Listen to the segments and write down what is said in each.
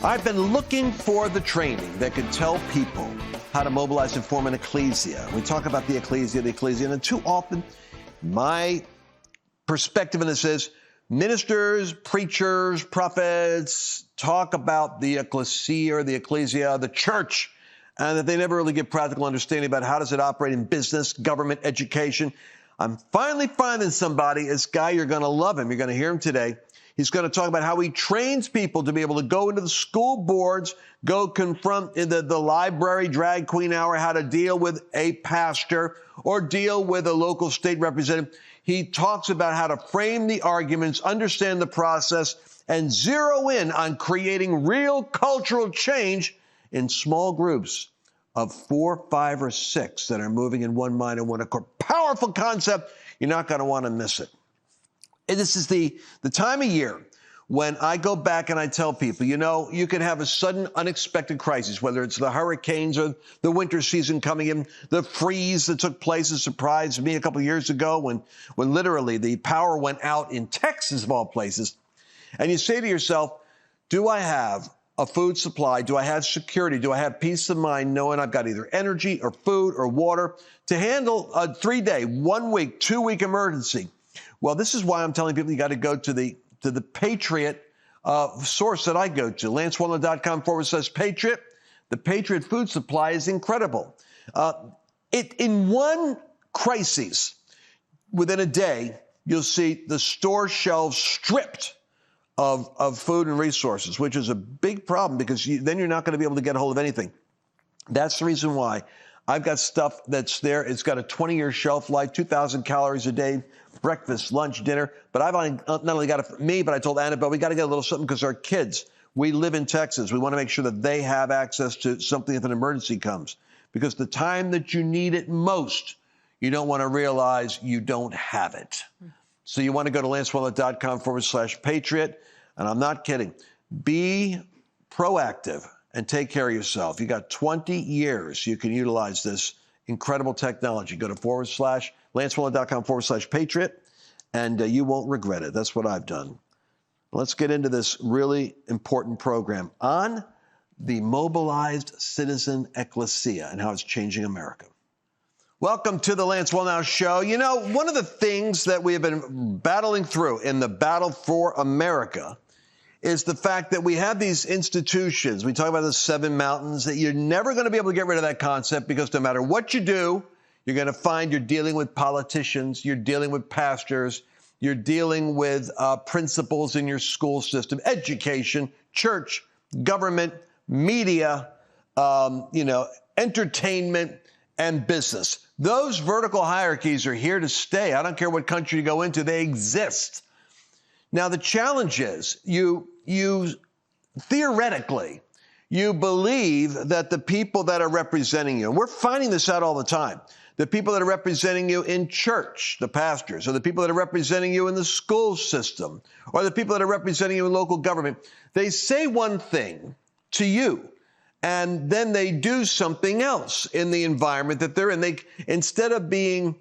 I've been looking for the training that could tell people how to mobilize and form an ecclesia. We talk about the ecclesia, and too often my perspective in this is ministers, preachers, prophets talk about the ecclesia or the ecclesia, the church, and that they never really give practical understanding about how does it operate in business, government, education. I'm finally finding somebody, this guy, you're going to love him. You're going to hear him today. He's going to talk about how he trains people to be able to go into the school boards, go confront in the library drag queen hour, how to deal with a pastor or deal with a local state representative. He talks about how to frame the arguments, understand the process, and zero in on creating real cultural change in small groups of 4, 5, or 6 that are moving in one mind and one accord. Powerful concept. You're not going to want to miss it. And this is the time of year when I go back and I tell people, you know, you can have a sudden unexpected crisis, whether it's the hurricanes or the winter season coming in, the freeze that took place and surprised me a couple of years ago when literally the power went out in Texas, of all places. And you say to yourself, do I have a food supply? Do I have security? Do I have peace of mind knowing I've got either energy or food or water to handle a 3-day, 1 week, 2-week emergency? Well, this is why I'm telling people you got to go to the Patriot source that I go to, lancewallnau.com/Patriot. The Patriot food supply is incredible. In one crisis, within a day, you'll see the store shelves stripped of food and resources, which is a big problem because then you're not going to be able to get a hold of anything. That's the reason why I've got stuff that's there. It's got a 20-year shelf life, 2,000 calories a day, breakfast, lunch, dinner. But I've not only got it for me, but I told Annabelle, we got to get a little something because our kids, we live in Texas. We want to make sure that they have access to something if an emergency comes. Because the time that you need it most, you don't want to realize you don't have it. So you want to go to lancewallnau.com/Patriot. And I'm not kidding. Be proactive and take care of yourself. You got 20 years you can utilize this incredible technology. Go to lancewallnau.com/Patriot, and you won't regret it. That's what I've done. Let's get into this really important program on the mobilized citizen ecclesia and how it's changing America. Welcome to the Lance Wallnau Show. You know, one of the things that we have been battling through in the battle for America is the fact that we have these institutions. We talk about the 7 mountains, that you're never going to be able to get rid of that concept because no matter what you do, you're going to find you're dealing with politicians, you're dealing with pastors, you're dealing with principals in your school system, education, church, government, media, entertainment, and business. Those vertical hierarchies are here to stay. I don't care what country you go into, they exist. Now, the challenge is you theoretically, you believe that the people that are representing you, and we're finding this out all the time, the people that are representing you in church, the pastors, or the people that are representing you in the school system, or the people that are representing you in local government, they say one thing to you, and then they do something else in the environment that they're in. They, instead of being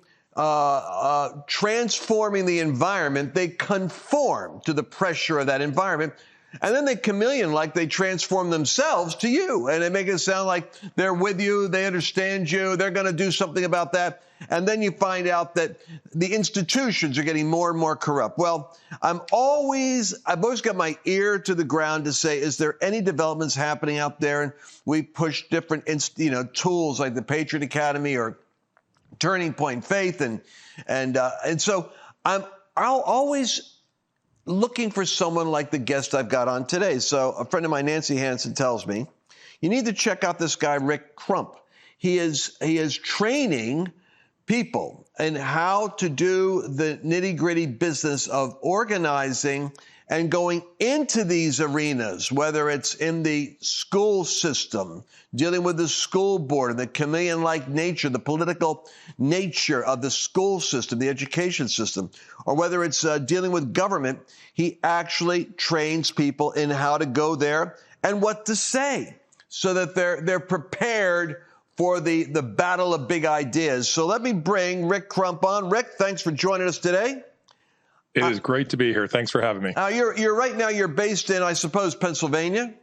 transforming the environment, they conform to the pressure of that environment. And then they chameleon like they transform themselves to you. And they make it sound like they're with you, they understand you, they're going to do something about that. And then you find out that the institutions are getting more and more corrupt. Well, I've always got my ear to the ground to say, is there any developments happening out there? And we push different tools like the Patriot Academy or Turning Point Faith, and so I'll always looking for someone like the guest I've got on today. So a friend of mine, Nancy Hansen, tells me you need to check out this guy, Richard Crump. He is training people in how to do the nitty-gritty business of organizing and going into these arenas, whether it's in the school system, dealing with the school board and the chameleon-like nature, the political nature of the school system, the education system, or whether it's dealing with government, he actually trains people in how to go there and what to say so that they're prepared for the battle of big ideas. So let me bring Richard Crump on. Rick, thanks for joining us today. It is great to be here. Thanks for having me. You're right now, you're based in, I suppose, Pennsylvania?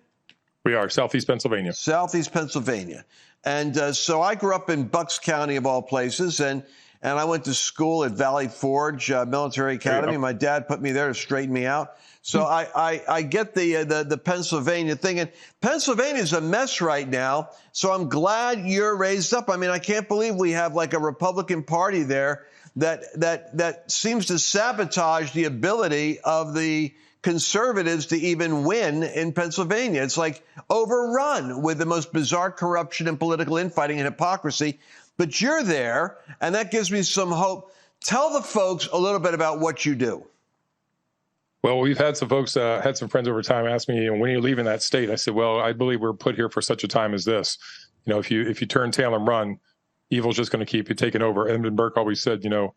We are, Southeast Pennsylvania. Southeast Pennsylvania. And so I grew up in Bucks County, of all places, and I went to school at Valley Forge Military Academy. My dad put me there to straighten me out. So I get the Pennsylvania thing. And Pennsylvania's a mess right now, so I'm glad you're raised up. I mean, I can't believe we have like a Republican Party there that seems to sabotage the ability of the conservatives to even win in Pennsylvania. It's like overrun with the most bizarre corruption and political infighting and hypocrisy. But you're there, and that gives me some hope. Tell the folks a little bit about what you do. Well, we've had some folks, had some friends over time ask me, when are you leaving that state? I said, well, I believe we're put here for such a time as this. You know, if you turn tail and run, evil's just going to keep you taking over. Edmund Burke always said, you know,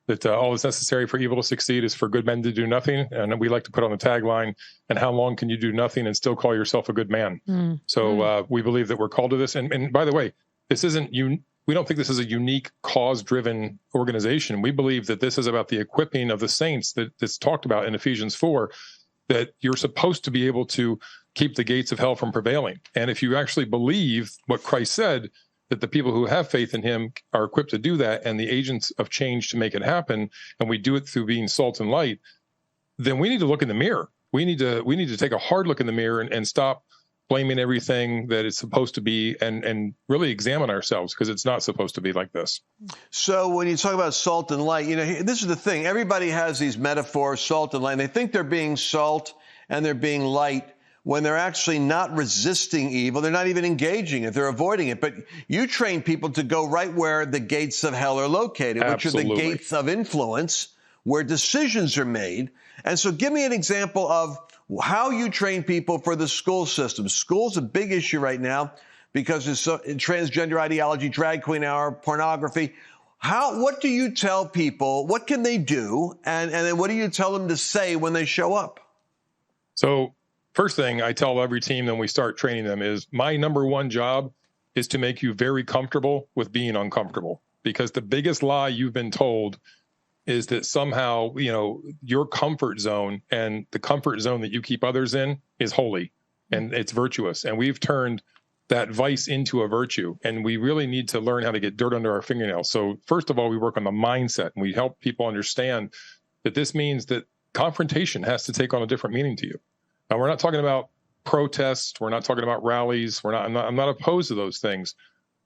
that all that's necessary for evil to succeed is for good men to do nothing. And we like to put on the tagline, and how long can you do nothing and still call yourself a good man? So we believe that we're called to this. And by the way, this isn't we don't think this is a unique cause-driven organization. We believe that this is about the equipping of the saints that's talked about in Ephesians 4, that you're supposed to be able to keep the gates of hell from prevailing. And if you actually believe what Christ said, that the people who have faith in him are equipped to do that, and the agents of change to make it happen, and we do it through being salt and light, then we need to look in the mirror. We need to take a hard look in the mirror and stop blaming everything that it's supposed to be, and really examine ourselves, because it's not supposed to be like this. So when you talk about salt and light, you know, this is the thing. Everybody has these metaphors, salt and light, and they think they're being salt and they're being light when they're actually not resisting evil. They're not even engaging it. They're avoiding it. But you train people to go right where the gates of hell are located, Absolutely. which are the gates of influence, where decisions are made. And so give me an example of how you train people for the school system. School's a big issue right now because it's transgender ideology, drag queen hour, pornography. What do you tell people? What can they do? And then what do you tell them to say when they show up? So first thing I tell every team when we start training them is, my number one job is to make you very comfortable with being uncomfortable. Because the biggest lie you've been told is that somehow, you know, your comfort zone and the comfort zone that you keep others in is holy and it's virtuous. And we've turned that vice into a virtue, and we really need to learn how to get dirt under our fingernails. So first of all, we work on the mindset, and we help people understand that this means that confrontation has to take on a different meaning to you. Now, we're not talking about protests. We're not talking about rallies. I'm not opposed to those things,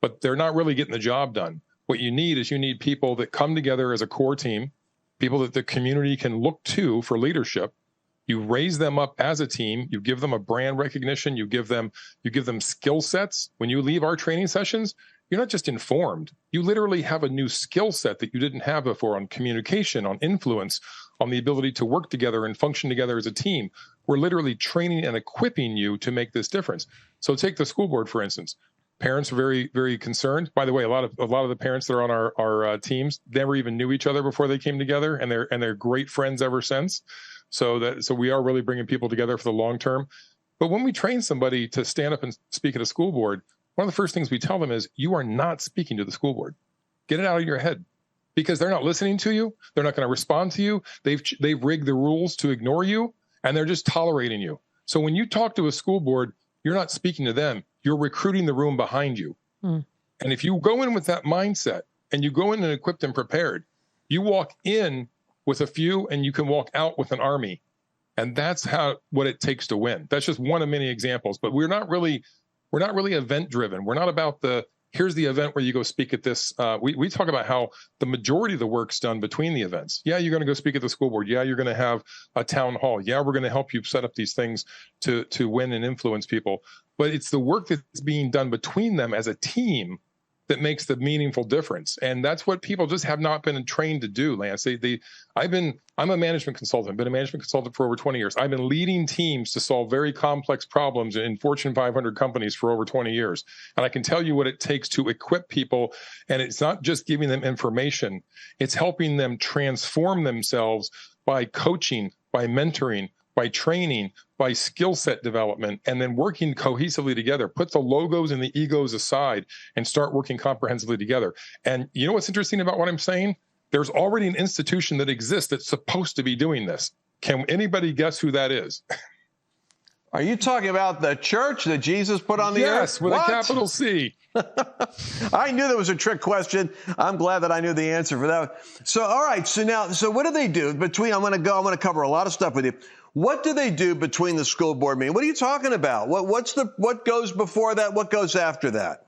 but they're not really getting the job done. What you need is people that come together as a core team, people that the community can look to for leadership. You raise them up as a team. You give them a brand recognition. You give them skill sets. When you leave our training sessions, you're not just informed. You literally have a new skill set that you didn't have before on communication, on influence, on the ability to work together and function together as a team. We're literally training and equipping you to make this difference. So take the school board, for instance. Parents are very, very concerned. By the way, a lot of the parents that are on our teams never even knew each other before they came together, and they're great friends ever since. So we are really bringing people together for the long term. But when we train somebody to stand up and speak at a school board, one of the first things we tell them is, you are not speaking to the school board. Get it out of your head, because they're not listening to you. They're not going to respond to you. They've rigged the rules to ignore you, and they're just tolerating you. So when you talk to a school board, you're not speaking to them. You're recruiting the room behind you. And if you go in with that mindset, and you go in and equipped and prepared, you walk in with a few and you can walk out with an army. And that's what it takes to win. That's just one of many examples, but we're not really event driven. We're not about here's the event where you go speak at this. We talk about how the majority of the work's done between the events. Yeah, you're going to go speak at the school board. Yeah, you're going to have a town hall. Yeah, we're going to help you set up these things to win and influence people. But it's the work that's being done between them as a team that makes the meaningful difference. And that's what people just have not been trained to do, Lance. I'm a management consultant, been a management consultant for over 20 years. I've been leading teams to solve very complex problems in Fortune 500 companies for over 20 years. And I can tell you what it takes to equip people. And it's not just giving them information, it's helping them transform themselves by coaching, by mentoring, by training, by skill set development, and then working cohesively together. Put the logos and the egos aside and start working comprehensively together. And you know what's interesting about what I'm saying? There's already an institution that exists that's supposed to be doing this. Can anybody guess who that is? Are you talking about the church that Jesus put on the earth? Yes, with a capital C. I knew that was a trick question. I'm glad that I knew the answer for that. So, all right. So what do they do between? I'm going to cover a lot of stuff with you. What do they do between the school board meeting? What are you talking about? What goes before that? What goes after that?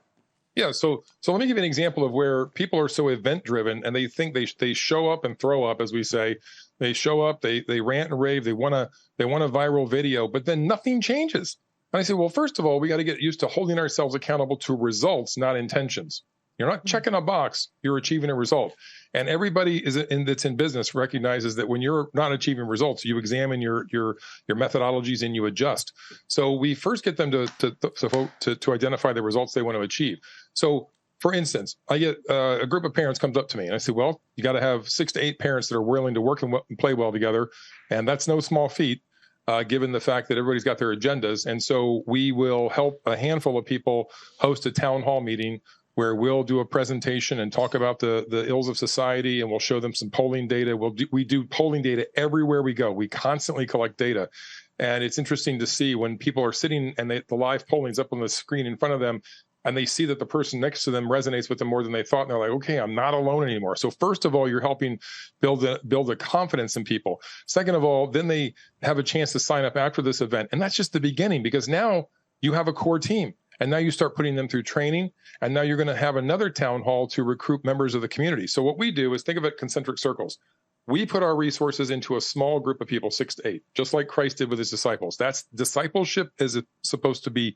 Yeah. So let me give you an example of where people are so event driven and they think they show up and throw up, as we say. They show up, they rant and rave, they want a viral video, but then nothing changes. And I say, well, first of all, we got to get used to holding ourselves accountable to results, not intentions. You're not checking a box, you're achieving a result. And everybody that's in business recognizes that when you're not achieving results, you examine your methodologies and you adjust. So we first get them to identify the results they want to achieve. So for instance, I get a group of parents comes up to me and I say, well, you got to have 6 to 8 parents that are willing to work and play well together. And that's no small feat, given the fact that everybody's got their agendas. And so we will help a handful of people host a town hall meeting where we'll do a presentation and talk about the ills of society, and we'll show them some polling data. We do polling data everywhere we go. We constantly collect data. And it's interesting to see when people are sitting and the live polling's up on the screen in front of them, and they see that the person next to them resonates with them more than they thought. And they're like, okay, I'm not alone anymore. So first of all, you're helping build a confidence in people. Second of all, then they have a chance to sign up after this event. And that's just the beginning, because now you have a core team. And now you start putting them through training. And now you're going to have another town hall to recruit members of the community. So what we do is think of it concentric circles. We put our resources into a small group of people, 6 to 8, just like Christ did with his disciples. That's discipleship is supposed to be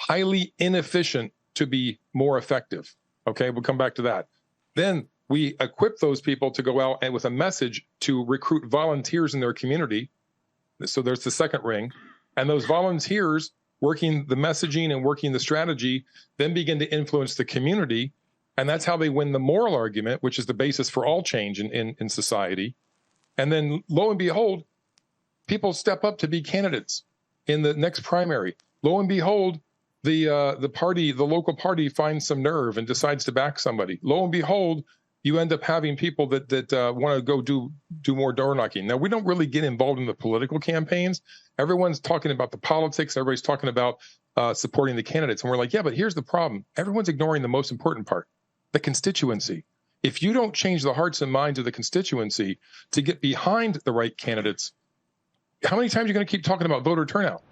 highly inefficient to be more effective. Okay, we'll come back to that. Then we equip those people to go out and with a message to recruit volunteers in their community. So there's the second ring. And those volunteers working the messaging and working the strategy then begin to influence the community. And that's how they win the moral argument, which is the basis for all change in society. And then lo and behold, people step up to be candidates in the next primary. Lo and behold, the local party finds some nerve and decides to back somebody. Lo and behold, you end up having people that want to go do more door knocking. Now, we don't really get involved in the political campaigns. Everyone's talking about the politics. Everybody's talking about supporting the candidates. And we're like, yeah, but here's the problem. Everyone's ignoring the most important part, the constituency. If you don't change the hearts and minds of the constituency to get behind the right candidates, how many times are you going to keep talking about voter turnout?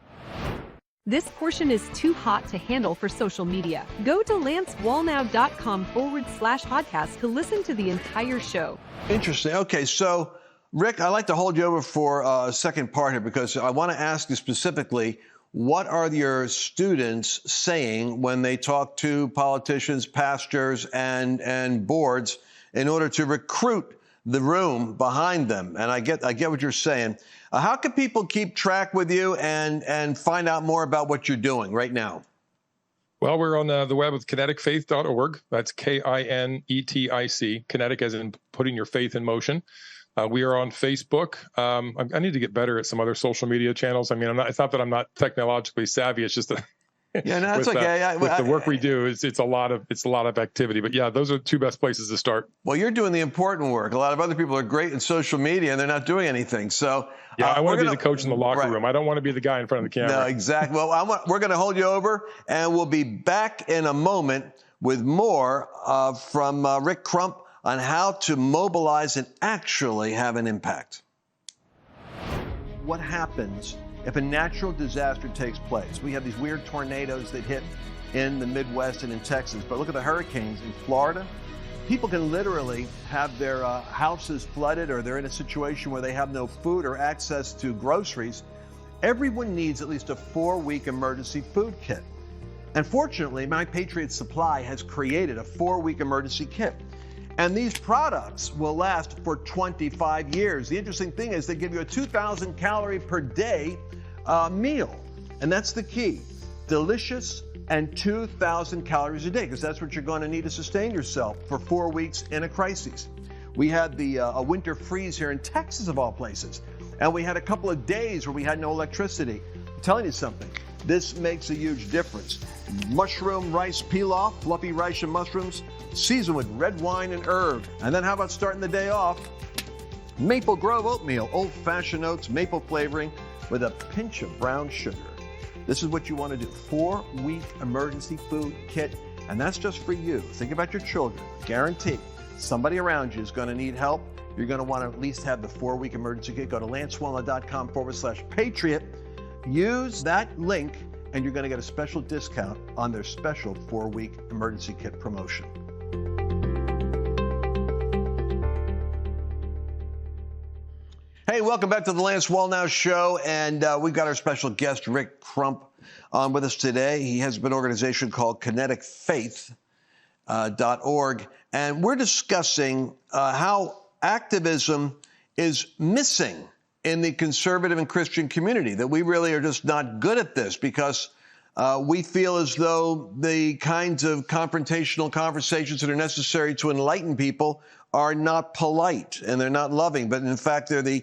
This portion is too hot to handle for social media. Go to lancewallnau.com/podcast to listen to the entire show. Interesting. Okay, so Rick, I'd like to hold you over for a second part here, because I want to ask you specifically, what are your students saying when they talk to politicians, pastors, and boards in order to recruit the room behind them? And I get what you're saying. How can people keep track with you and find out more about what you're doing right now? Well, we're on the web with kineticfaith.org. That's KINETIC, kinetic as in putting your faith in motion. We are on Facebook. I need to get better at some other social media channels. I mean, it's not that I'm not technologically savvy. It's just that yeah, no, that's okay. With the work we do, it's a lot of activity. But yeah, those are the 2 best places to start. Well, you're doing the important work. A lot of other people are great in social media and they're not doing anything. So yeah, I want to be the coach in the locker room. I don't want to be the guy in front of the camera. No, exactly. Well, we're going to hold you over, and we'll be back in a moment with more from Rick Crump on how to mobilize and actually have an impact. What happens if a natural disaster takes place? We have these weird tornadoes that hit in the Midwest and in Texas, but look at the hurricanes in Florida. People can literally have their houses flooded, or they're in a situation where they have no food or access to groceries. Everyone needs at least a 4-week emergency food kit. And fortunately, My Patriot Supply has created a 4-week emergency kit. And these products will last for 25 years. The interesting thing is they give you a 2,000 calorie per day meal. And that's the key. Delicious and 2,000 calories a day, because that's what you're going to need to sustain yourself for 4 weeks in a crisis. We had a winter freeze here in Texas, of all places. And we had a couple of days where we had no electricity. I'm telling you something, this makes a huge difference. Mushroom rice pilaf, fluffy rice and mushrooms, seasoned with red wine and herb. And then how about starting the day off? Maple Grove oatmeal, old-fashioned oats, maple flavoring, with a pinch of brown sugar. This is what you want to do. 4-week emergency food kit, and that's just for you. Think about your children. Guaranteed, somebody around you is going to need help. You're going to want to at least have the 4-week emergency kit. Go to lancewallnau.com/patriot. Use that link, and you're going to get a special discount on their special 4-week emergency kit promotion. Hey, welcome back to the Lance Wallnau Show, and we've got our special guest, Rick Crump, on with us today. He has an organization called kineticfaith.org, and we're discussing how activism is missing in the conservative and Christian community, that we really are just not good at this because we feel as though the kinds of confrontational conversations that are necessary to enlighten people are not polite and they're not loving, but in fact, they're the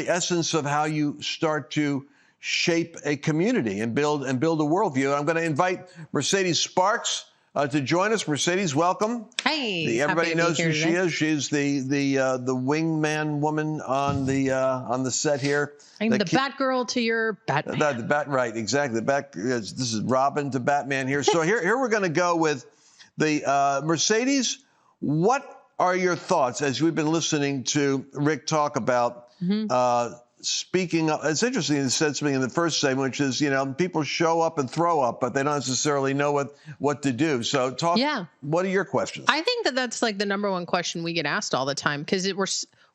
essence of how you start to shape a community and build a worldview. I'm going to invite Mercedes Sparks to join us. Mercedes, welcome. Hey, everybody knows who she is. She's the wingman woman on the set here. I'm the Batgirl to your Batman. Right, exactly. This is Robin to Batman here. So here we're going to go with the Mercedes. What are your thoughts as we've been listening to Rick talk about speaking up? It's interesting. He said something in the first segment, which is, people show up and throw up, but they don't necessarily know what to do. So what are your questions? I think that's like the number one question we get asked all the time, because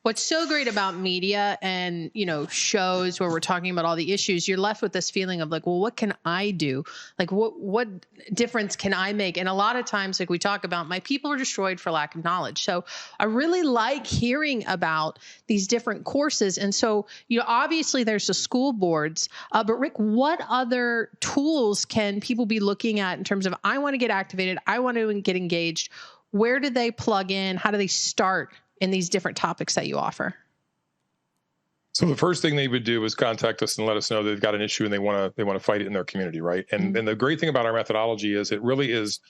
what's so great about media and, shows where we're talking about all the issues, you're left with this feeling of like, well, what can I do? Like, what difference can I make? And a lot of times, like we talk about, my people are destroyed for lack of knowledge. So I really like hearing about these different courses. And so, obviously there's the school boards, but Rick, what other tools can people be looking at in terms of, I want to get activated, I want to get engaged? Where do they plug in? How do they start in these different topics that you offer? So the first thing they would do is contact us and let us know they've got an issue and they want to fight it in their community, right? And and the great thing about our methodology is it really is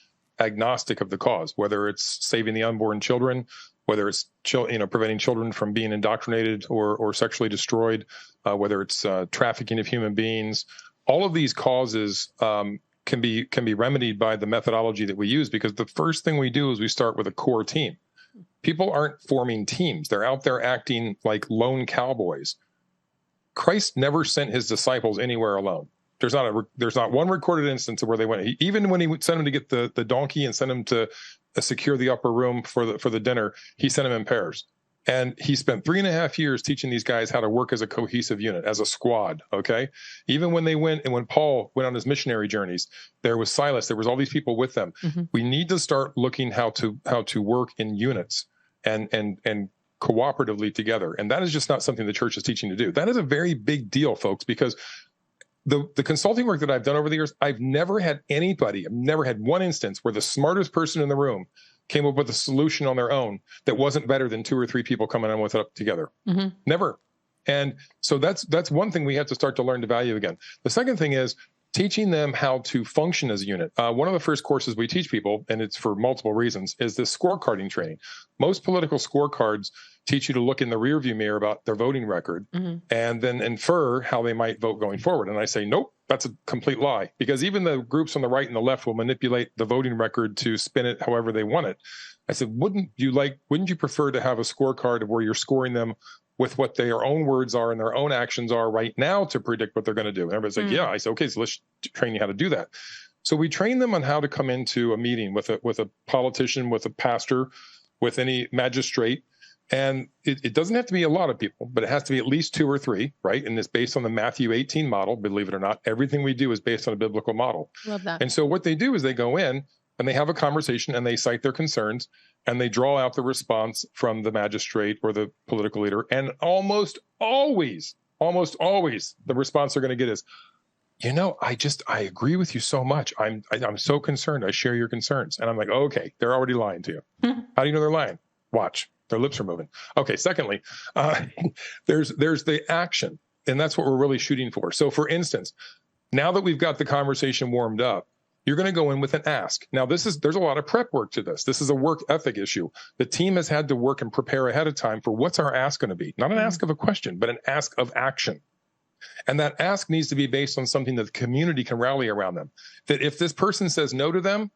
agnostic of the cause, whether it's saving the unborn children, whether it's preventing children from being indoctrinated or sexually destroyed, whether it's trafficking of human beings. All of these causes can be remedied by the methodology that we use, because the first thing we do is we start with a core team. People aren't forming teams. They're out there acting like lone cowboys. Christ never sent his disciples anywhere alone. There's not one recorded instance where they went. Even when he sent them to get the donkey and sent them to secure the upper room for the dinner, he sent them in pairs. And he spent 3.5 years teaching these guys how to work as a cohesive unit, as a squad, okay? Even when when Paul went on his missionary journeys, there was Silas, there was all these people with them. Mm-hmm. We need to start looking how to work in units and cooperatively together. And that is just not something the church is teaching to do. That is a very big deal, folks, because the consulting work that I've done over the years, I've never had one instance where the smartest person in the room came up with a solution on their own that wasn't better than 2 or 3 people coming on with it up together. Mm-hmm. Never. And so that's one thing we have to start to learn to value again. The second thing is teaching them how to function as a unit. One of the first courses we teach people, and it's for multiple reasons, is this scorecarding training. Most political scorecards teach you to look in the rearview mirror about their voting record and then infer how they might vote going forward. And I say, nope, that's a complete lie, because even the groups on the right and the left will manipulate the voting record to spin it however they want it. I said, wouldn't you prefer to have a scorecard where you're scoring them with what their own words are and their own actions are right now to predict what they're going to do? And everybody's like, yeah. I said, okay, so let's train you how to do that. So we train them on how to come into a meeting with a politician, with a pastor, with any magistrate. And it doesn't have to be a lot of people, but it has to be at least 2 or 3, right? And it's based on the Matthew 18 model. Believe it or not, everything we do is based on a biblical model. Love that. And so what they do is they go in and they have a conversation and they cite their concerns and they draw out the response from the magistrate or the political leader. And almost always, the response they're going to get is, I agree with you so much. I'm so concerned. I share your concerns. And I'm like, okay, they're already lying to you. How do you know they're lying? Watch. Their lips are moving. Okay. Secondly, there's the action, and that's what we're really shooting for. So for instance, now that we've got the conversation warmed up, you're going to go in with an ask. Now there's a lot of prep work to this. This is a work ethic issue. The team has had to work and prepare ahead of time for what's our ask going to be. Not an ask of a question, but an ask of action. And that ask needs to be based on something that the community can rally around them. That if this person says no to them,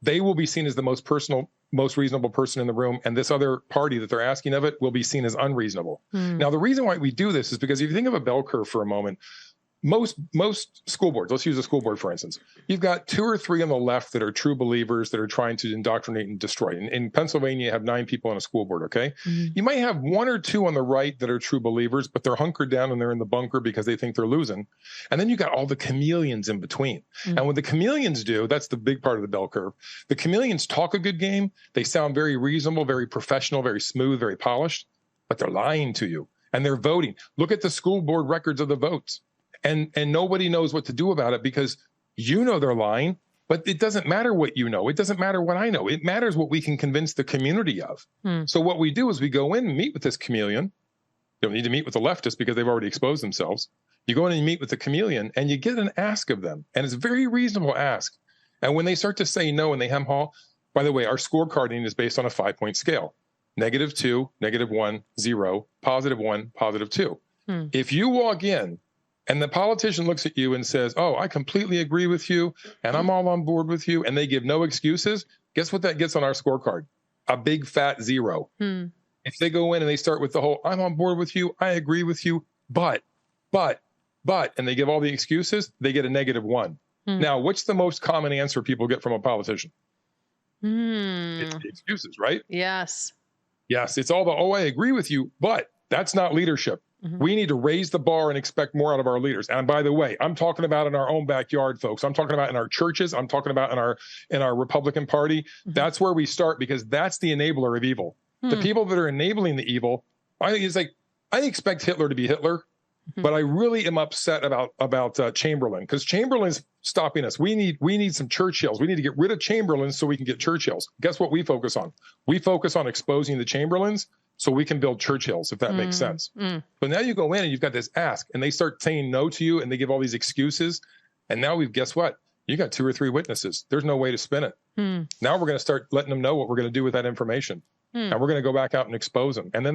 they will be seen as the most reasonable person in the room, and this other party that they're asking of it will be seen as unreasonable. Now, the reason why we do this is because if you think of a bell curve for a moment, most school boards, let's use a school board, for instance, you've got 2 or 3 on the left that are true believers that are trying to indoctrinate and destroy. In Pennsylvania, you have 9 people on a school board, okay? You might have 1 or 2 on the right that are true believers, but they're hunkered down and they're in the bunker because they think they're losing. And then you got all the chameleons in between. And what the chameleons do, that's the big part of the bell curve. The chameleons talk a good game. They sound very reasonable, very professional, very smooth, very polished, but they're lying to you and they're voting. Look at the school board records of the votes. And nobody knows what to do about it because you know they're lying, but it doesn't matter what you know. It doesn't matter what I know. It matters what we can convince the community of. So what we do is we go in and meet with this chameleon. You don't need to meet with the leftists because they've already exposed themselves. You go in and you meet with the chameleon and you get an ask of them. And it's a very reasonable ask. And when they start to say no and they hem haw, by the way, our scorecarding is based on a 5-point scale. -2, -1, 0, +1, +2. If you walk in and the politician looks at you and says, oh, I completely agree with you, and I'm all on board with you, and they give no excuses, guess what that gets on our scorecard? A big fat 0. If they go in and they start with the whole, I'm on board with you, I agree with you, but, and they give all the excuses, they get a -1. Now, what's the most common answer people get from a politician? It's the excuses, right? Yes. Yes, it's all the, oh, I agree with you, but that's not leadership. We need to raise the bar and expect more out of our leaders. And by the way, I'm talking about in our own backyard, folks. I'm talking about in our churches. I'm talking about in our Republican Party. That's where we start because that's the enabler of evil. The people that are enabling the evil, I expect Hitler to be Hitler, but I really am upset about Chamberlain because Chamberlain's stopping us. We need some Churchills. We need to get rid of Chamberlain so we can get Churchills. Guess what we focus on? We focus on exposing the Chamberlains so we can build Churchills, if that makes sense. But now you go in and you've got this ask, and they start saying no to you, and they give all these excuses. And now guess what? You got 2 or 3 witnesses. There's no way to spin it. Now we're going to start letting them know what we're going to do with that information. And we're going to go back out and expose them. And then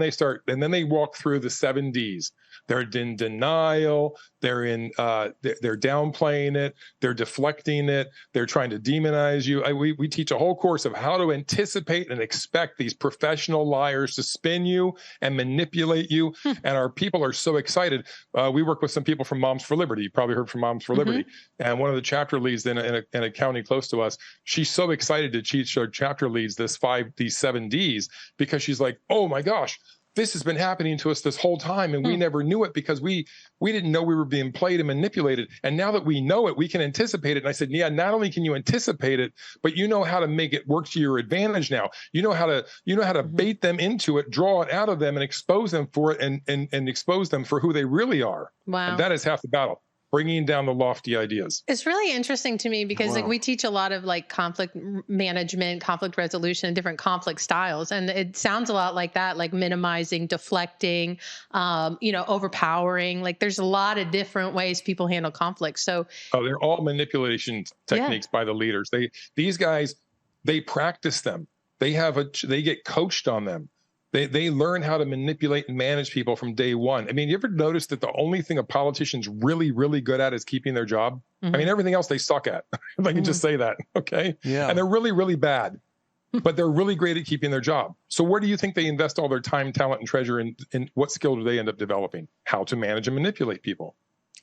they walk through the 7 Ds. They're in denial. They're downplaying it. They're deflecting it. They're trying to demonize you. We teach a whole course of how to anticipate and expect these professional liars to spin you and manipulate you. And our people are so excited. We work with some people from Moms for Liberty. You probably heard from Moms for Liberty. And one of the chapter leads in a county close to us, she's so excited to teach our chapter leads these 7 Ds because she's like, oh my gosh, this has been happening to us this whole time and we never knew it because we didn't know we were being played and manipulated. And now that we know it, we can anticipate it. And I said, yeah, not only can you anticipate it, but you know how to make it work to your advantage now. You know how to bait them into it, draw it out of them and expose them for it and expose them for who they really are. Wow. And that is half the battle. Bringing down the lofty ideas. It's really interesting to me because like we teach a lot of like conflict management, conflict resolution, different conflict styles. And it sounds a lot like that, like minimizing, deflecting, overpowering. Like there's a lot of different ways people handle conflict. So they're all manipulation techniques by the leaders. These guys, they practice them. They get coached on them. They learn how to manipulate and manage people from day one. I mean, you ever notice that the only thing a politician's really, really good at is keeping their job? I mean, everything else they suck at. If I can just say that, okay? Yeah. And they're really, really bad, but they're really great at keeping their job. So where do you think they invest all their time, talent, and treasure in what skill do they end up developing? How to manage and manipulate people.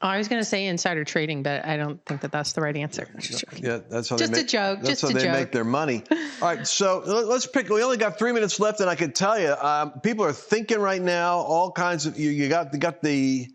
Oh, I was going to say insider trading, but I don't think that that's the right answer. Yeah, that's how just they a joke. That's just how a they joke. make their money. All right, so let's pick. We only got 3 minutes left, and I can tell you, people are thinking right now. All kinds of you got the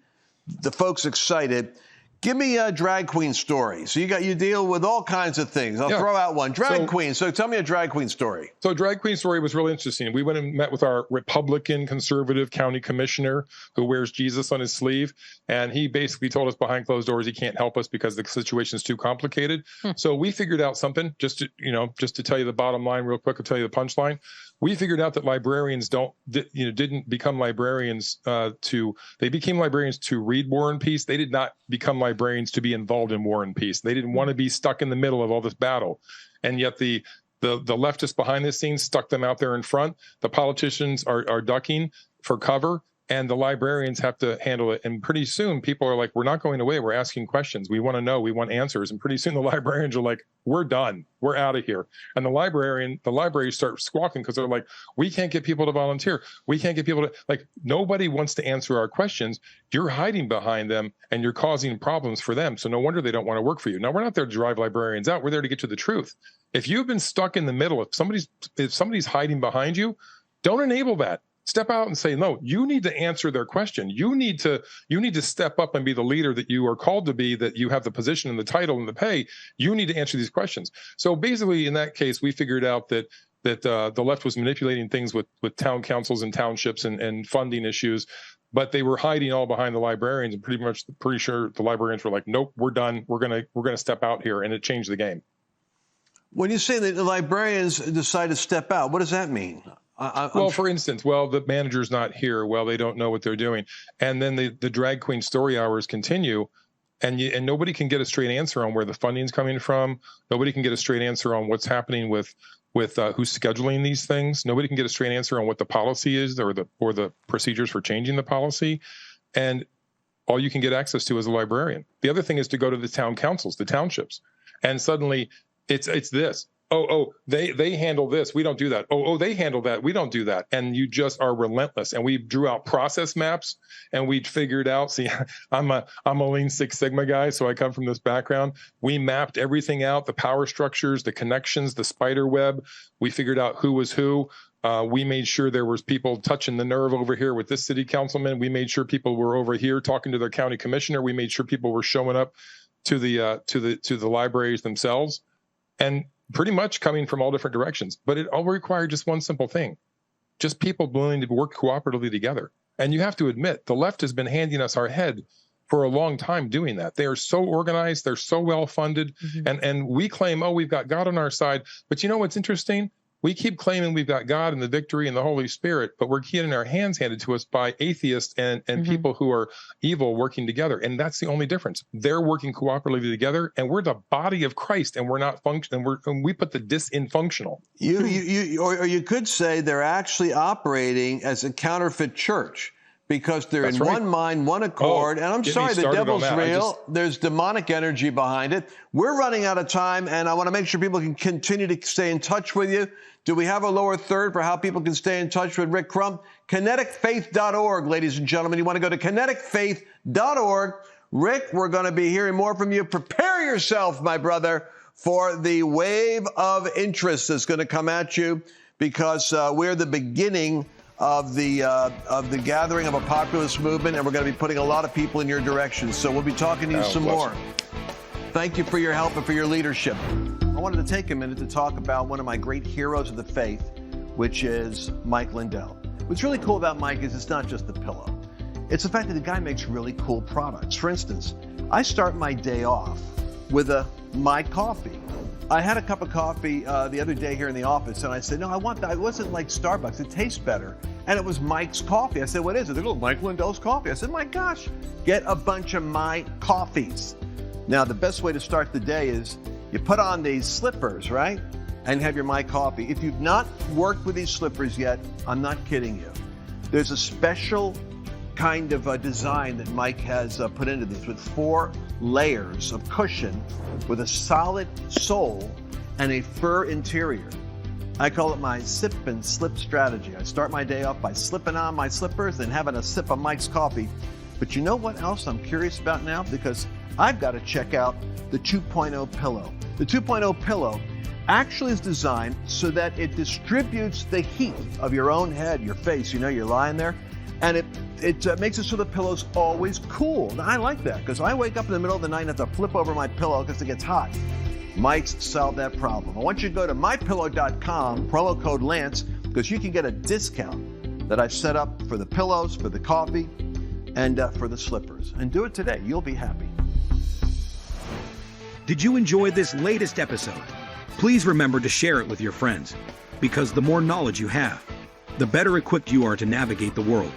folks excited. Give me a drag queen story. So you deal with all kinds of things. I'll throw out one. Drag queen. So tell me a drag queen story. So drag queen story was really interesting. We went and met with our Republican conservative county commissioner who wears Jesus on his sleeve. And he basically told us behind closed doors he can't help us because the situation is too complicated. So we figured out something just to tell you the bottom line real quick. I'll tell you the punchline. We figured out that librarians didn't become librarians they became librarians to read War and Peace. They did not become librarians to be involved in War and Peace. They didn't want to be stuck in the middle of all this battle. And yet the leftists behind the scenes stuck them out there in front. The politicians are ducking for cover. and the librarians have to handle it. And pretty soon people are like, we're not going away. We're asking questions. We want to know. We want answers. And pretty soon the librarians are like, we're done. We're out of here. And the libraries start squawking because they're like, we can't get people to volunteer. We can't get people to, like, nobody wants to answer our questions. You're hiding behind them and you're causing problems for them. So no wonder they don't want to work for you. Now, we're not there to drive librarians out. We're there to get to the truth. If you've been stuck in the middle, if somebody's hiding behind you, don't enable that. Step out and say, no, you need to answer their question. You need to step up and be the leader that you are called to be, that you have the position and the title and the pay. You need to answer these questions. So basically, in that case, we figured out that the left was manipulating things with town councils and townships and funding issues, but they were hiding all behind the librarians, and pretty sure the librarians were like, nope, we're done. We're gonna step out here, and it changed the game. When you say that the librarians decide to step out, what does that mean? Well, for instance, the manager's not here. Well, they don't know what they're doing. And then the drag queen story hours continue, and nobody can get a straight answer on where the funding's coming from. Nobody can get a straight answer on what's happening with who's scheduling these things. Nobody can get a straight answer on what the policy is or the procedures for changing the policy. And all you can get access to is a librarian. The other thing is to go to the town councils, the townships, and suddenly it's this. Oh, they handle this. We don't do that. Oh, they handle that. We don't do that. And you just are relentless. And we drew out process maps, and we figured out, see, I'm a Lean Six Sigma guy, so I come from this background. We mapped everything out, the power structures, the connections, the spider web. We figured out who was who. We made sure there was people touching the nerve over here with this city councilman. We made sure people were over here talking to their county commissioner. We made sure people were showing up to the libraries themselves. And pretty much coming from all different directions, but it all required just one simple thing, just people willing to work cooperatively together. And you have to admit, the left has been handing us our head for a long time doing that. They are so organized, they're so well funded, and we claim, oh, we've got God on our side. But you know what's interesting? We keep claiming we've got God and the victory and the Holy Spirit, but we're getting our hands handed to us by atheists and people who are evil working together. And that's the only difference. They're working cooperatively together, and we're the body of Christ, and we're not and we put the dysfunctional. Or you could say they're actually operating as a counterfeit church, because they're in one mind, one accord. And I'm sorry, the devil's real. There's demonic energy behind it. We're running out of time, and I want to make sure people can continue to stay in touch with you. Do we have a lower third for how people can stay in touch with Rick Crump? KineticFaith.org, ladies and gentlemen. You want to go to KineticFaith.org. Rick, we're going to be hearing more from you. Prepare yourself, my brother, for the wave of interest that's going to come at you, because we're the beginning of the gathering of a populist movement, and we're going to be putting a lot of people in your direction. So we'll be talking to you some more. Thank you for your help and for your leadership. I wanted to take a minute to talk about one of my great heroes of the faith, which is Mike Lindell. What's really cool about Mike is it's not just the pillow. It's the fact that the guy makes really cool products. For instance, I start my day off with my coffee. I had a cup of coffee the other day here in the office, and I said, no, I want that. It wasn't like Starbucks. It tastes better. And it was Mike's coffee. I said, what is it? They're little Mike Lindell's coffee. I said, my gosh, get a bunch of my coffees. Now, the best way to start the day is you put on these slippers, right? And have your My Coffee. If you've not worked with these slippers yet, I'm not kidding you. There's a special kind of design that Mike has put into this, with 4 layers of cushion with a solid sole and a fur interior. I call it my sip and slip strategy. I start my day off by slipping on my slippers and having a sip of Mike's coffee. But you know what else I'm curious about now? Because I've got to check out the 2.0 pillow. The 2.0 pillow actually is designed so that it distributes the heat of your own head, your face. You know, you're lying there, and it makes it so the pillow's always cool. Now, I like that, because I wake up in the middle of the night and have to flip over my pillow because it gets hot. Mike's solved that problem. I want you to go to mypillow.com, promo code Lance, because you can get a discount that I've set up for the pillows, for the coffee, and for the slippers. And do it today. You'll be happy. Did you enjoy this latest episode? Please remember to share it with your friends, because the more knowledge you have, the better equipped you are to navigate the world.